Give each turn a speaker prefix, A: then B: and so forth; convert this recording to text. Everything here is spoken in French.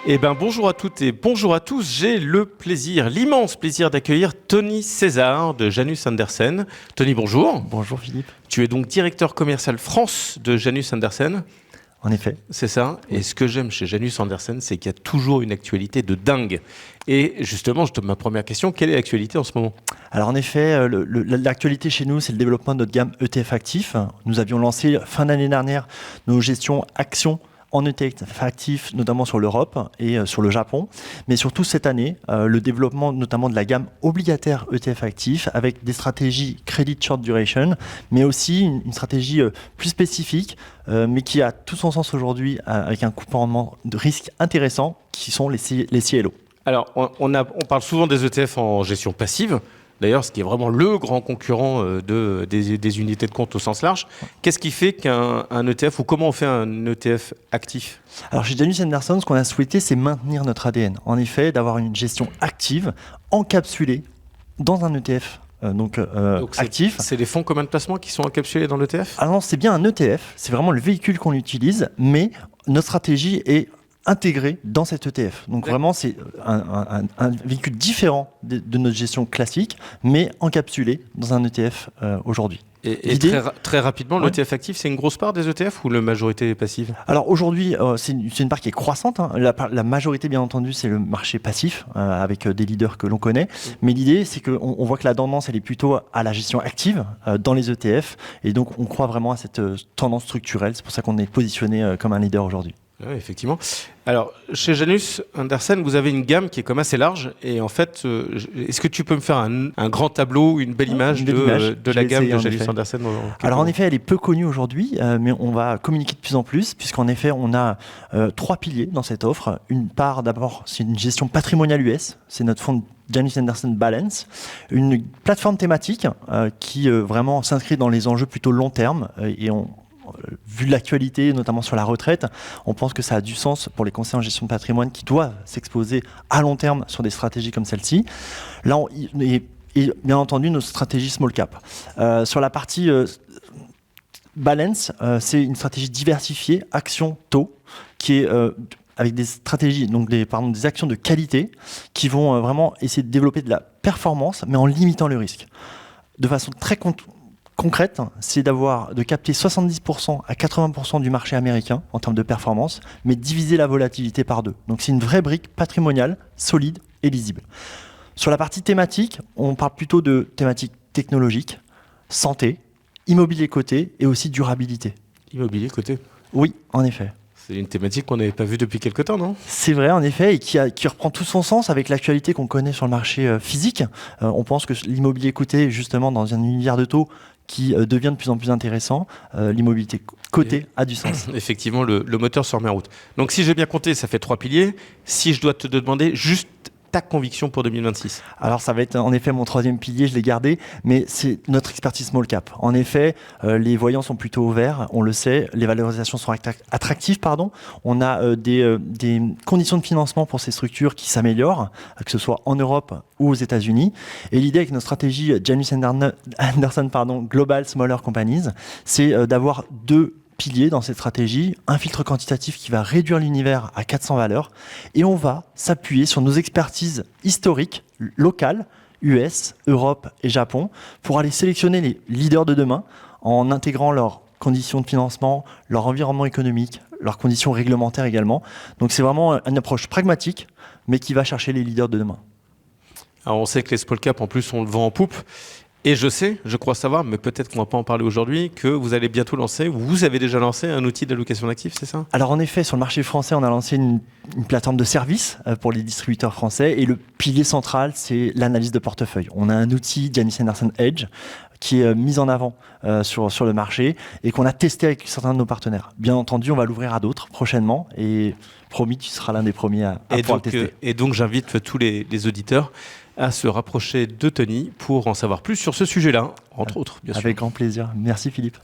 A: Eh ben, bonjour à toutes et bonjour à tous. J'ai le plaisir, l'immense plaisir d'accueillir Tony César de Janus Hendersen. Tony, bonjour.
B: Bonjour Philippe.
A: Tu es donc directeur commercial France de Janus Hendersen.
B: En effet.
A: C'est ça. Et ce que j'aime chez Janus Hendersen, c'est qu'il y a toujours une actualité de dingue. Et justement, ma première question, quelle est l'actualité en ce moment ?
B: Alors en effet, l'actualité chez nous, c'est le développement de notre gamme ETF actif. Nous avions lancé fin d'année dernière nos gestions actions en ETF actif, notamment sur l'Europe et sur le Japon. Mais surtout cette année, le développement notamment de la gamme obligataire ETF actif avec des stratégies Credit Short Duration, mais aussi une stratégie plus spécifique, mais qui a tout son sens aujourd'hui avec un comportement de risque intéressant, qui sont les CLO.
A: Alors, on parle souvent des ETF en gestion passive. D'ailleurs, ce qui est vraiment le grand concurrent des unités de compte au sens large. Qu'est-ce qui fait qu'un ETF, ou comment on fait un ETF actif ?
B: Alors chez Janus Hendersen, ce qu'on a souhaité, c'est maintenir notre ADN. En effet, d'avoir une gestion active, encapsulée dans un ETF. Donc actif.
A: C'est les fonds communs de placement qui sont encapsulés dans l'ETF ?
B: Alors non, c'est bien un ETF, c'est vraiment le véhicule qu'on utilise, mais notre stratégie est intégré dans cet ETF. Donc vraiment, c'est un véhicule différent de notre gestion classique, mais encapsulé dans un ETF aujourd'hui.
A: Et très rapidement, l'ETF actif, c'est une grosse part des ETF ou la majorité est passive ?
B: Alors aujourd'hui, c'est une part qui est croissante. Hein. La majorité, bien entendu, c'est le marché passif, avec des leaders que l'on connaît. Mais l'idée, c'est qu'on voit que la tendance, elle est plutôt à la gestion active dans les ETF. Et donc, on croit vraiment à cette tendance structurelle. C'est pour ça qu'on est positionné comme un leader aujourd'hui.
A: Oui, effectivement. Alors, chez Janus Hendersen, vous avez une gamme qui est comme assez large. Et en fait, est-ce que tu peux me faire un grand tableau, une belle image de la gamme de Janus Hendersen ?
B: Alors, en effet, elle est peu connue aujourd'hui, mais on va communiquer de plus en plus, puisqu'en effet, on a 3 piliers dans cette offre. Une part, d'abord, c'est une gestion patrimoniale US. C'est notre fonds Janus Hendersen Balance. Une plateforme thématique qui vraiment s'inscrit dans les enjeux plutôt long terme. Vu l'actualité, notamment sur la retraite, on pense que ça a du sens pour les conseillers en gestion de patrimoine qui doivent s'exposer à long terme sur des stratégies comme celle-ci. Là, et bien entendu, notre stratégie small cap. Sur la partie balance, c'est une stratégie diversifiée, action taux, qui est avec des stratégies, donc des actions de qualité qui vont vraiment essayer de développer de la performance, mais en limitant le risque. De façon très concrète, c'est de capter 70% à 80% du marché américain en termes de performance, mais diviser la volatilité par 2. Donc c'est une vraie brique patrimoniale, solide et lisible. Sur la partie thématique, on parle plutôt de thématiques technologiques, santé, immobilier coté et aussi durabilité.
A: Immobilier coté ?
B: Oui, en effet.
A: C'est une thématique qu'on n'avait pas vue depuis quelques temps, non ?
B: C'est vrai, en effet, et qui reprend tout son sens avec l'actualité qu'on connaît sur le marché physique. On pense que l'immobilier coté, justement, dans un univers de taux qui devient de plus en plus intéressant, l'immobilier coté a du sens.
A: Effectivement, le moteur se remet en route. Donc, si j'ai bien compté, ça fait 3 piliers. Si je dois te demander juste ta conviction pour 2026 ?
B: Alors ça va être en effet mon 3e pilier, je l'ai gardé, mais c'est notre expertise small cap. En effet, les voyants sont plutôt ouverts, on le sait, les valorisations sont attractives, on a des conditions de financement pour ces structures qui s'améliorent, que ce soit en Europe ou aux États-Unis. Et l'idée avec notre stratégie Janus Hendersen Global Smaller Companies, c'est d'avoir 2 piliers dans cette stratégie, un filtre quantitatif qui va réduire l'univers à 400 valeurs, et on va s'appuyer sur nos expertises historiques, locales, US, Europe et Japon, pour aller sélectionner les leaders de demain en intégrant leurs conditions de financement, leur environnement économique, leurs conditions réglementaires également. Donc c'est vraiment une approche pragmatique, mais qui va chercher les leaders de demain.
A: Alors on sait que les small cap, en plus, on le vend en poupe. Et je crois savoir, mais peut-être qu'on ne va pas en parler aujourd'hui, que vous allez bientôt lancer, ou vous avez déjà lancé un outil d'allocation d'actifs, c'est ça ?
B: Alors en effet, sur le marché français, on a lancé une plateforme de services pour les distributeurs français, et le pilier central, c'est l'analyse de portefeuille. On a un outil Janus Hendersen Edge qui est mis en avant sur le marché et qu'on a testé avec certains de nos partenaires. Bien entendu, on va l'ouvrir à d'autres prochainement, et promis, tu seras l'un des premiers à pouvoir le tester.
A: Et donc j'invite tous les auditeurs à se rapprocher de Tony pour en savoir plus sur ce sujet-là, entre autres, bien sûr.
B: Avec grand plaisir. Merci Philippe.